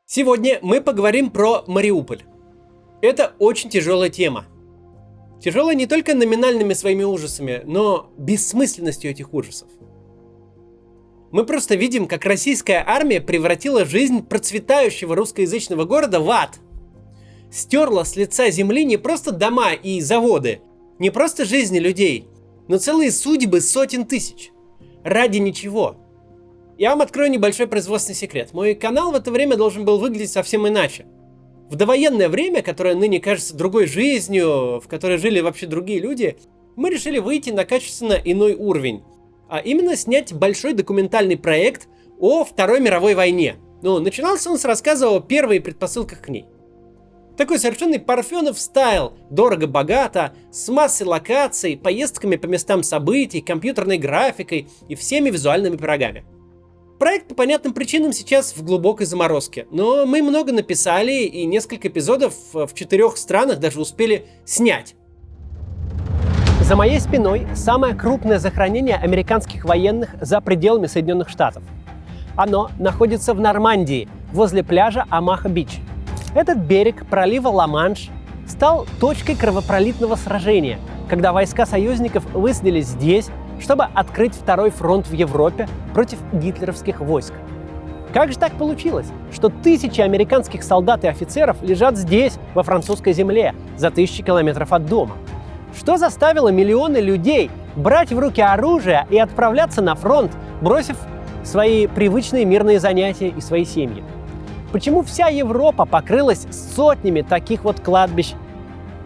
Сегодня мы поговорим про Мариуполь. Это очень тяжелая тема. Тяжелая не только номинальными своими ужасами, но бессмысленностью этих ужасов. Мы просто видим, как российская армия превратила жизнь процветающего русскоязычного города в ад. Стерла с лица земли не просто дома и заводы, не просто жизни людей, но целые судьбы сотен тысяч. Ради ничего. Я вам открою небольшой производственный секрет. Мой канал в это время должен был выглядеть совсем иначе. В довоенное время, которое ныне кажется другой жизнью, в которой жили вообще другие люди, мы решили выйти на качественно иной уровень. А именно снять большой документальный проект о Второй мировой войне. Начинался он с рассказа о первой предпосылках к ней. Такой совершенный Парфенов стайл, дорого-богато, с массой локаций, поездками по местам событий, компьютерной графикой и всеми визуальными пирогами. Проект по понятным причинам сейчас в глубокой заморозке, но мы много написали и несколько эпизодов в 4 странах даже успели снять. За моей спиной самое крупное захоронение американских военных за пределами Соединенных Штатов. Оно находится в Нормандии, возле пляжа Омаха-Бич. Этот берег пролива Ла-Манш стал точкой кровопролитного сражения, когда войска союзников высадились здесь, чтобы открыть второй фронт в Европе против гитлеровских войск. Как же так получилось, что тысячи американских солдат и офицеров лежат здесь, во французской земле, за 1000 километров от дома? Что заставило миллионы людей брать в руки оружие и отправляться на фронт, бросив свои привычные мирные занятия и свои семьи? Почему вся Европа покрылась сотнями таких вот кладбищ,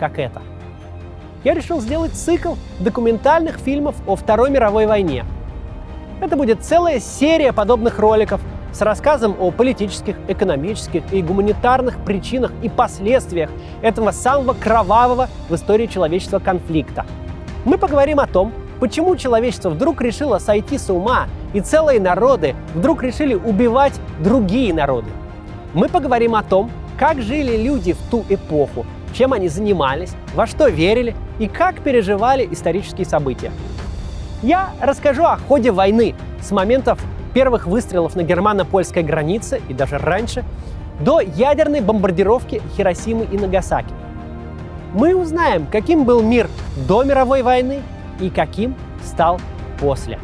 как это? Я решил сделать цикл документальных фильмов о Второй мировой войне. Это будет целая серия подобных роликов с рассказом о политических, экономических и гуманитарных причинах и последствиях этого самого кровавого в истории человечества конфликта. Мы поговорим о том, почему человечество вдруг решило сойти с ума, и целые народы вдруг решили убивать другие народы. Мы поговорим о том, как жили люди в ту эпоху, чем они занимались, во что верили и как переживали исторические события. Я расскажу о ходе войны с моментов первых выстрелов на германо-польской границе и даже раньше, до ядерной бомбардировки Хиросимы и Нагасаки. Мы узнаем, каким был мир до мировой войны и каким стал после.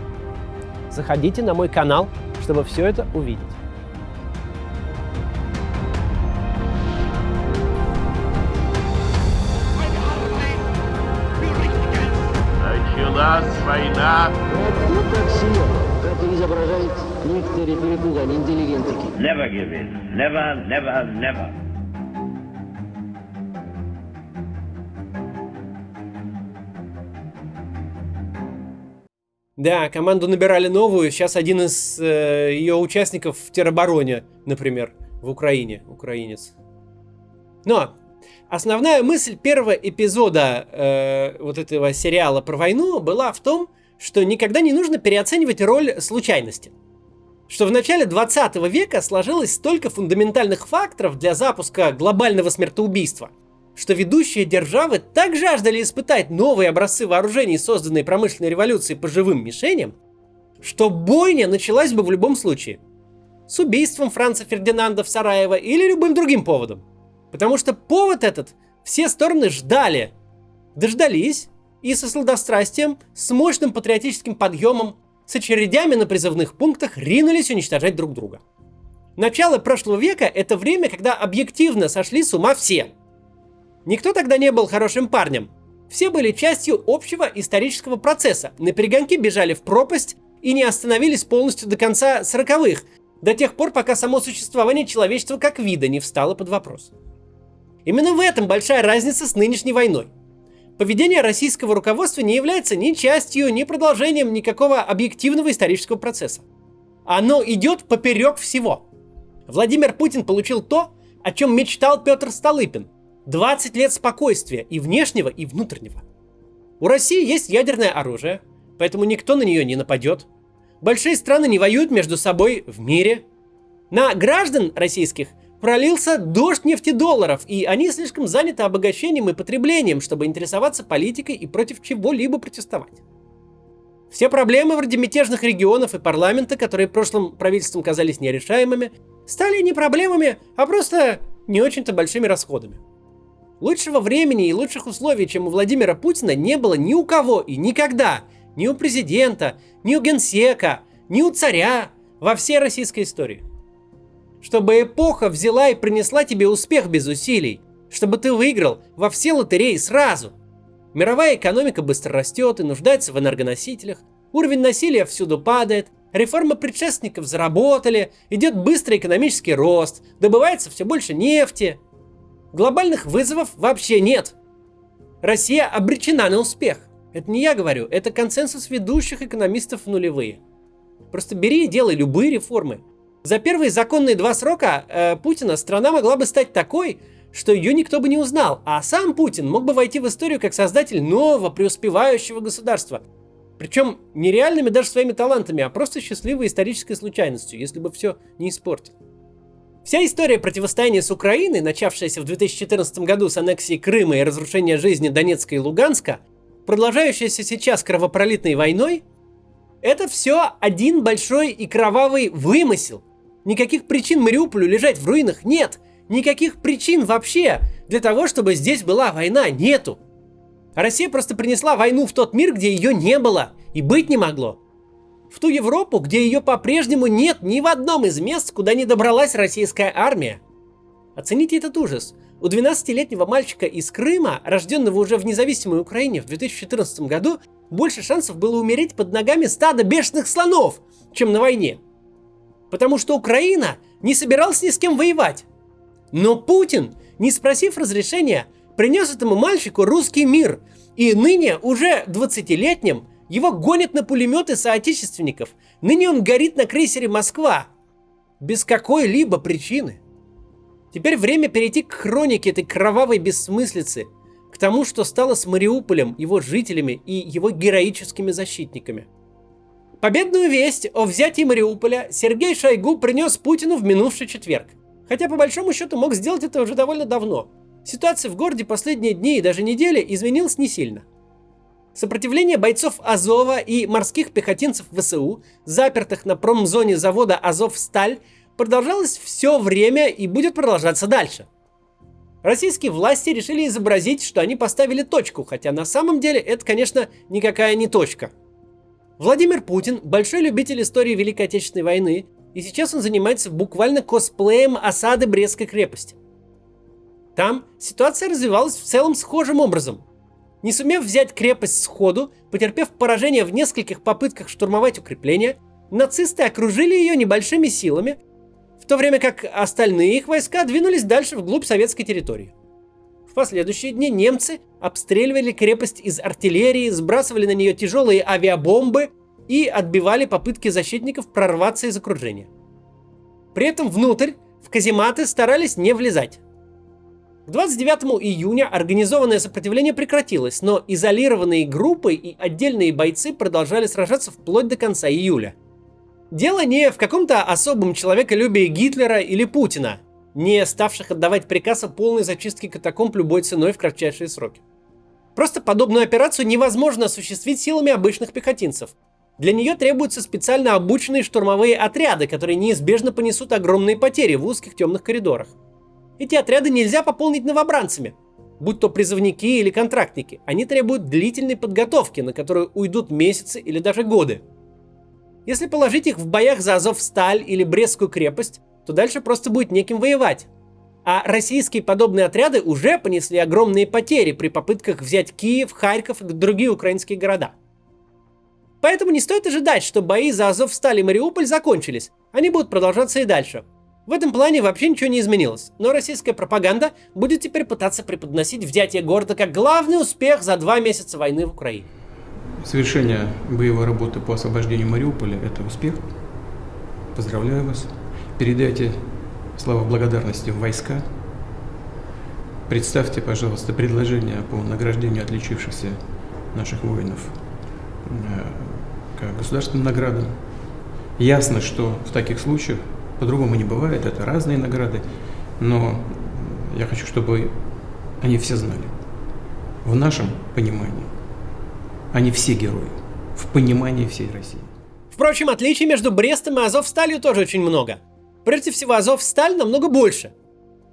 Заходите на мой канал, чтобы все это увидеть. Началась война. Вот так сильно, как изображают некоторые перепуганные интеллигентики. Never give in. Never, never, never. Да, команду набирали новую. Сейчас один из ее участников в теробороне, например, в Украине, украинец. Но основная мысль первого эпизода вот этого сериала про войну была в том, что никогда не нужно переоценивать роль случайности. Что в начале 20 века сложилось столько фундаментальных факторов для запуска глобального смертоубийства, что ведущие державы так жаждали испытать новые образцы вооружений, созданные промышленной революцией по живым мишеням, что бойня началась бы в любом случае. С убийством Франца Фердинанда в Сараево или любым другим поводом. Потому что повод этот все стороны ждали, дождались и со сладострастием, с мощным патриотическим подъемом, с очередями на призывных пунктах ринулись уничтожать друг друга. Начало прошлого века – это время, когда объективно сошли с ума все. Никто тогда не был хорошим парнем. Все были частью общего исторического процесса, наперегонки бежали в пропасть и не остановились полностью до конца 40-х, до тех пор, пока само существование человечества как вида не встало под вопрос. Именно в этом большая разница с нынешней войной. Поведение российского руководства не является ни частью, ни продолжением никакого объективного исторического процесса. Оно идет поперек всего. Владимир Путин получил то, о чем мечтал Петр Столыпин. 20 лет спокойствия и внешнего, и внутреннего. У России есть ядерное оружие, поэтому никто на нее не нападет. Большие страны не воюют между собой в мире. На граждан российских пролился дождь нефтедолларов, и они слишком заняты обогащением и потреблением, чтобы интересоваться политикой и против чего-либо протестовать. Все проблемы вроде мятежных регионов и парламента, которые прошлым правительством казались нерешаемыми, стали не проблемами, а просто не очень-то большими расходами. Лучшего времени и лучших условий, чем у Владимира Путина, не было ни у кого и никогда. Ни у президента, ни у генсека, ни у царя во всей российской истории. Чтобы эпоха взяла и принесла тебе успех без усилий. Чтобы ты выиграл во все лотереи сразу. Мировая экономика быстро растет и нуждается в энергоносителях. Уровень насилия всюду падает. Реформы предшественников заработали. Идет быстрый экономический рост. Добывается все больше нефти. Глобальных вызовов вообще нет. Россия обречена на успех. Это не я говорю, это консенсус ведущих экономистов в нулевые. Просто бери и делай любые реформы. За первые законные 2 срока Путина страна могла бы стать такой, что ее никто бы не узнал, а сам Путин мог бы войти в историю как создатель нового преуспевающего государства. Причем не реальными даже своими талантами, а просто счастливой исторической случайностью, если бы все не испортил. Вся история противостояния с Украиной, начавшаяся в 2014 году с аннексии Крыма и разрушения жизни Донецка и Луганска, продолжающаяся сейчас кровопролитной войной, это все один большой и кровавый вымысел. Никаких причин Мариуполю лежать в руинах нет. Никаких причин вообще для того, чтобы здесь была война, нету. А Россия просто принесла войну в тот мир, где ее не было и быть не могло. В ту Европу, где ее по-прежнему нет ни в одном из мест, куда не добралась российская армия. Оцените этот ужас. У 12-летнего мальчика из Крыма, рожденного уже в независимой Украине в 2014 году, больше шансов было умереть под ногами стада бешеных слонов, чем на войне. Потому что Украина не собиралась ни с кем воевать. Но Путин, не спросив разрешения, принес этому мальчику русский мир. И ныне, уже 20-летним, его гонят на пулеметы соотечественников. Ныне он горит на крейсере «Москва». Без какой-либо причины. Теперь время перейти к хронике этой кровавой бессмыслицы, к тому, что стало с Мариуполем, его жителями и его героическими защитниками. Победную весть о взятии Мариуполя Сергей Шойгу принес Путину в минувший четверг. Хотя по большому счету мог сделать это уже довольно давно. Ситуация в городе последние дни и даже недели изменилась не сильно. Сопротивление бойцов Азова и морских пехотинцев ВСУ, запертых на промзоне завода «Азовсталь», продолжалось все время и будет продолжаться дальше. Российские власти решили изобразить, что они поставили точку, хотя на самом деле это, конечно, никакая не точка. Владимир Путин – большой любитель истории Великой Отечественной войны, и сейчас он занимается буквально косплеем осады Брестской крепости. Там ситуация развивалась в целом схожим образом. Не сумев взять крепость сходу, потерпев поражение в нескольких попытках штурмовать укрепления, нацисты окружили ее небольшими силами, в то время как остальные их войска двинулись дальше вглубь советской территории. В последующие дни немцы обстреливали крепость из артиллерии, сбрасывали на нее тяжелые авиабомбы и отбивали попытки защитников прорваться из окружения. При этом внутрь, в казематы, старались не влезать. К 29 июня организованное сопротивление прекратилось, но изолированные группы и отдельные бойцы продолжали сражаться вплоть до конца июля. Дело не в каком-то особом человеколюбии Гитлера или Путина, не ставших отдавать приказ о полной зачистке катакомб любой ценой в кратчайшие сроки. Просто подобную операцию невозможно осуществить силами обычных пехотинцев. Для нее требуются специально обученные штурмовые отряды, которые неизбежно понесут огромные потери в узких темных коридорах. Эти отряды нельзя пополнить новобранцами, будь то призывники или контрактники. Они требуют длительной подготовки, на которую уйдут месяцы или даже годы. Если положить их в боях за Азовсталь или Брестскую крепость, то дальше просто будет неким воевать. А российские подобные отряды уже понесли огромные потери при попытках взять Киев, Харьков и другие украинские города. Поэтому не стоит ожидать, что бои за Азовсталь и Мариуполь закончились. Они будут продолжаться и дальше. В этом плане вообще ничего не изменилось, но российская пропаганда будет теперь пытаться преподносить взятие города как главный успех за 2 месяца войны в Украине. Совершение боевой работы по освобождению Мариуполя – это успех. Поздравляю вас. Передайте слова благодарности в войска. Представьте, пожалуйста, предложение по награждению отличившихся наших воинов к государственным наградам. Ясно, что в таких случаях по-другому не бывает, это разные награды, но я хочу, чтобы они все знали. В нашем понимании они все герои, в понимании всей России. Впрочем, отличий между Брестом и Азовсталью тоже очень много. Прежде всего, Азовсталь намного больше.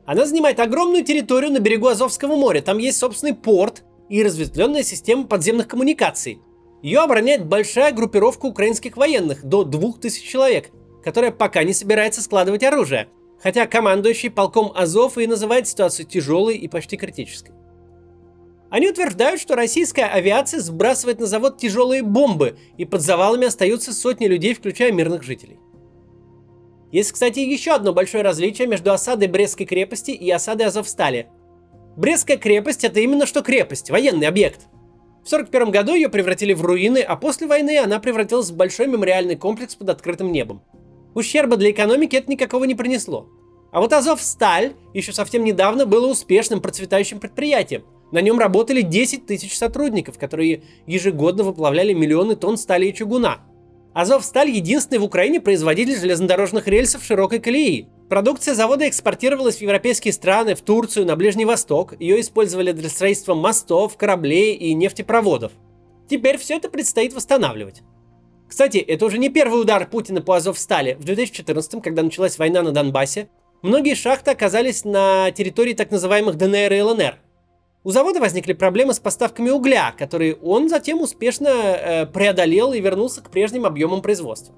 Она занимает огромную территорию на берегу Азовского моря. Там есть собственный порт и разветвленная система подземных коммуникаций. Ее обороняет большая группировка украинских военных, до 2000 человек, которая пока не собирается складывать оружие. Хотя командующий полком Азов и называет ситуацию тяжелой и почти критической. Они утверждают, что российская авиация сбрасывает на завод тяжелые бомбы, и под завалами остаются сотни людей, включая мирных жителей. Есть, кстати, еще одно большое различие между осадой Брестской крепости и осадой Азовстали. Брестская крепость — это именно что крепость, военный объект. В 1941 году ее превратили в руины, а после войны она превратилась в большой мемориальный комплекс под открытым небом. Ущерба для экономики это никакого не принесло. А вот Азовсталь еще совсем недавно было успешным процветающим предприятием. На нем работали 10 тысяч сотрудников, которые ежегодно выплавляли миллионы тонн стали и чугуна. Азовсталь — единственный в Украине производитель железнодорожных рельсов широкой колеи. Продукция завода экспортировалась в европейские страны, в Турцию, на Ближний Восток. Ее использовали для строительства мостов, кораблей и нефтепроводов. Теперь все это предстоит восстанавливать. Кстати, это уже не первый удар Путина по Азовстали. В 2014-м, когда началась война на Донбассе, многие шахты оказались на территории так называемых ДНР и ЛНР. У завода возникли проблемы с поставками угля, которые он затем успешно преодолел и вернулся к прежним объемам производства.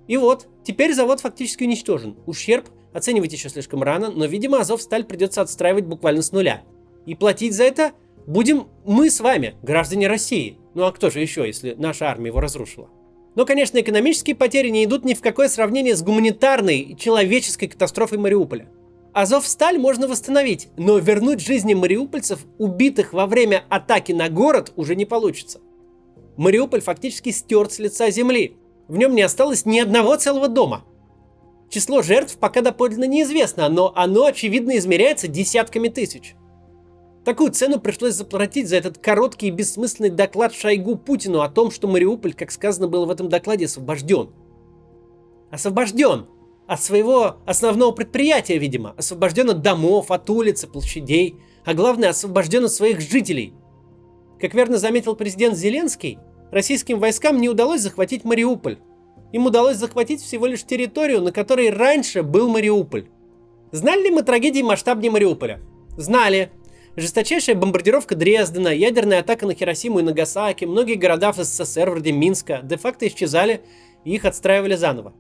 И вот, теперь завод фактически уничтожен. Ущерб оценивать еще слишком рано, но, видимо, Азовсталь придется отстраивать буквально с нуля. И платить за это будем мы с вами, граждане России. Ну а кто же еще, если наша армия его разрушила? Но, конечно, экономические потери не идут ни в какое сравнение с гуманитарной и человеческой катастрофой Мариуполя. Азовсталь можно восстановить, но вернуть жизни мариупольцев, убитых во время атаки на город, уже не получится. Мариуполь фактически стерт с лица земли. В нем не осталось ни одного целого дома. Число жертв пока доподлинно неизвестно, но оно, очевидно, измеряется десятками тысяч. Такую цену пришлось заплатить за этот короткий и бессмысленный доклад Шойгу Путину о том, что Мариуполь, как сказано было в этом докладе, освобожден. Освобожден! От своего основного предприятия, видимо. Освобожден от домов, от улиц и площадей. А главное, освобожден от своих жителей. Как верно заметил президент Зеленский, российским войскам не удалось захватить Мариуполь. Им удалось захватить всего лишь территорию, на которой раньше был Мариуполь. Знали ли мы трагедии масштабнее Мариуполя? Знали. Жесточайшая бомбардировка Дрездена, ядерная атака на Хиросиму и Нагасаки, многие города в СССР, вроде Минска, де-факто исчезали и их отстраивали заново.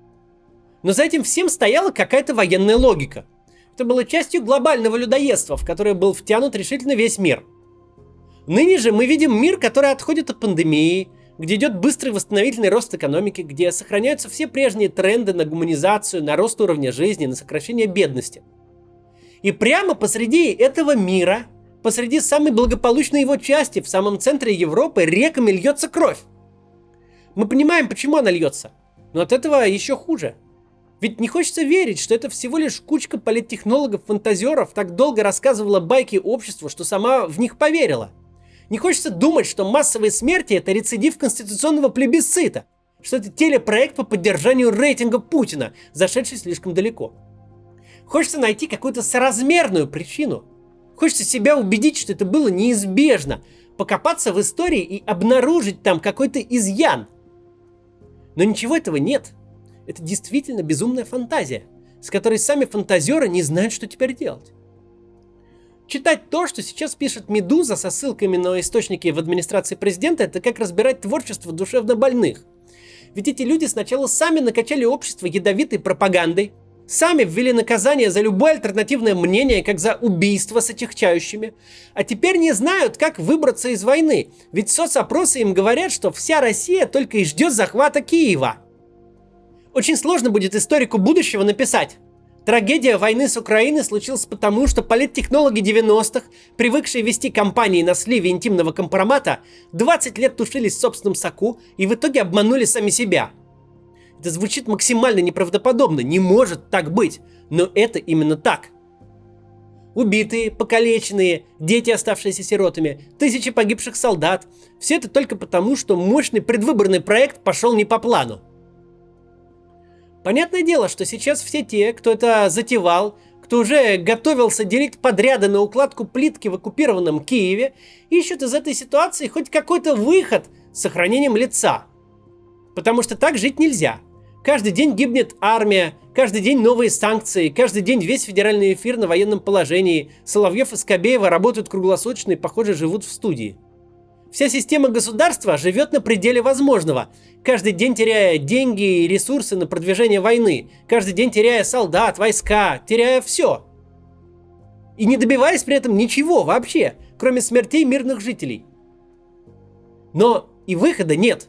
Но за этим всем стояла какая-то военная логика. Это было частью глобального людоедства, в которое был втянут решительно весь мир. Ныне же мы видим мир, который отходит от пандемии, где идет быстрый восстановительный рост экономики, где сохраняются все прежние тренды на гуманизацию, на рост уровня жизни, на сокращение бедности. И прямо посреди этого мира, посреди самой благополучной его части, в самом центре Европы, реками льется кровь. Мы понимаем, почему она льется, но от этого еще хуже. Ведь не хочется верить, что это всего лишь кучка политтехнологов-фантазеров так долго рассказывала байки обществу, что сама в них поверила. Не хочется думать, что массовые смерти — это рецидив конституционного плебисцита, что это телепроект по поддержанию рейтинга Путина, зашедший слишком далеко. Хочется найти какую-то соразмерную причину. Хочется себя убедить, что это было неизбежно, покопаться в истории и обнаружить там какой-то изъян. Но ничего этого нет. Это действительно безумная фантазия, с которой сами фантазеры не знают, что теперь делать. Читать то, что сейчас пишет «Медуза» со ссылками на источники в администрации президента, это как разбирать творчество душевно больных. Ведь эти люди сначала сами накачали общество ядовитой пропагандой, сами ввели наказание за любое альтернативное мнение, как за убийство с отягчающими, а теперь не знают, как выбраться из войны, ведь соцопросы им говорят, что вся Россия только и ждет захвата Киева. Очень сложно будет историку будущего написать: трагедия войны с Украиной случилась потому, что политтехнологи 90-х, привыкшие вести кампании на сливе интимного компромата, 20 лет тушились в собственном соку и в итоге обманули сами себя. Это звучит максимально неправдоподобно, не может так быть, но это именно так. Убитые, покалеченные, дети, оставшиеся сиротами, тысячи погибших солдат – все это только потому, что мощный предвыборный проект пошел не по плану. Понятное дело, что сейчас все те, кто это затевал, кто уже готовился делить подряды на укладку плитки в оккупированном Киеве, ищут из этой ситуации хоть какой-то выход с сохранением лица. Потому что так жить нельзя. Каждый день гибнет армия, каждый день новые санкции, каждый день весь федеральный эфир на военном положении. Соловьев и Скобеева работают круглосуточно и, похоже, живут в студии. Вся система государства живет на пределе возможного, каждый день теряя деньги и ресурсы на продвижение войны, каждый день теряя солдат, войска, теряя все. И не добиваясь при этом ничего вообще, кроме смертей мирных жителей. Но и выхода нет.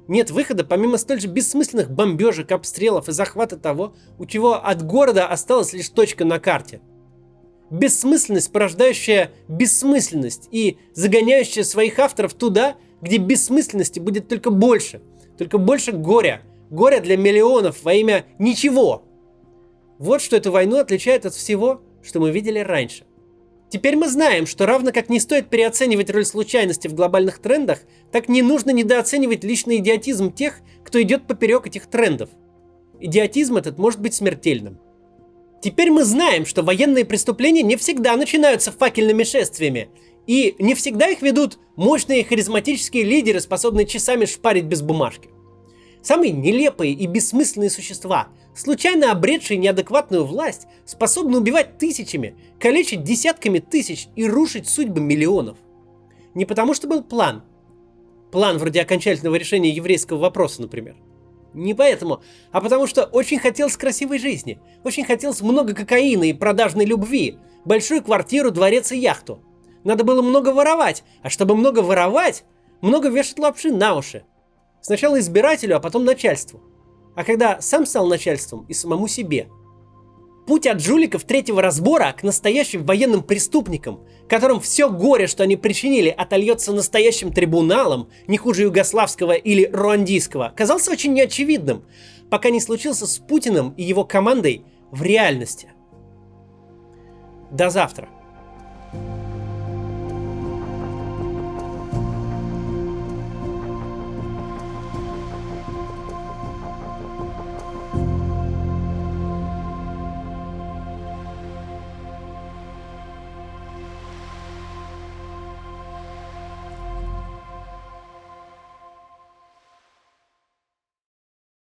Нет выхода, помимо столь же бессмысленных бомбежек, обстрелов и захвата того, у чего от города осталась лишь точка на карте. Бессмысленность, порождающая бессмысленность и загоняющая своих авторов туда, где бессмысленности будет только больше горя. Горя для миллионов во имя ничего. Вот что эту войну отличает от всего, что мы видели раньше. Теперь мы знаем, что равно как не стоит переоценивать роль случайности в глобальных трендах, так не нужно недооценивать личный идиотизм тех, кто идет поперек этих трендов. Идиотизм этот может быть смертельным. Теперь мы знаем, что военные преступления не всегда начинаются факельными шествиями, и не всегда их ведут мощные харизматические лидеры, способные часами шпарить без бумажки. Самые нелепые и бессмысленные существа, случайно обретшие неадекватную власть, способны убивать тысячами, калечить десятками тысяч и рушить судьбы миллионов. Не потому что был план. План вроде окончательного решения еврейского вопроса, например. Не поэтому, а потому что очень хотелось красивой жизни, очень хотелось много кокаина и продажной любви, большую квартиру, дворец и яхту. Надо было много воровать, а чтобы много воровать, много вешать лапши на уши. Сначала избирателю, а потом начальству. А когда сам стал начальством и самому себе. Путь от жуликов третьего разбора к настоящим военным преступникам, которым все горе, что они причинили, отольется настоящим трибуналом, не хуже югославского или руандийского, казался очень неочевидным, пока не случился с Путиным и его командой в реальности. До завтра.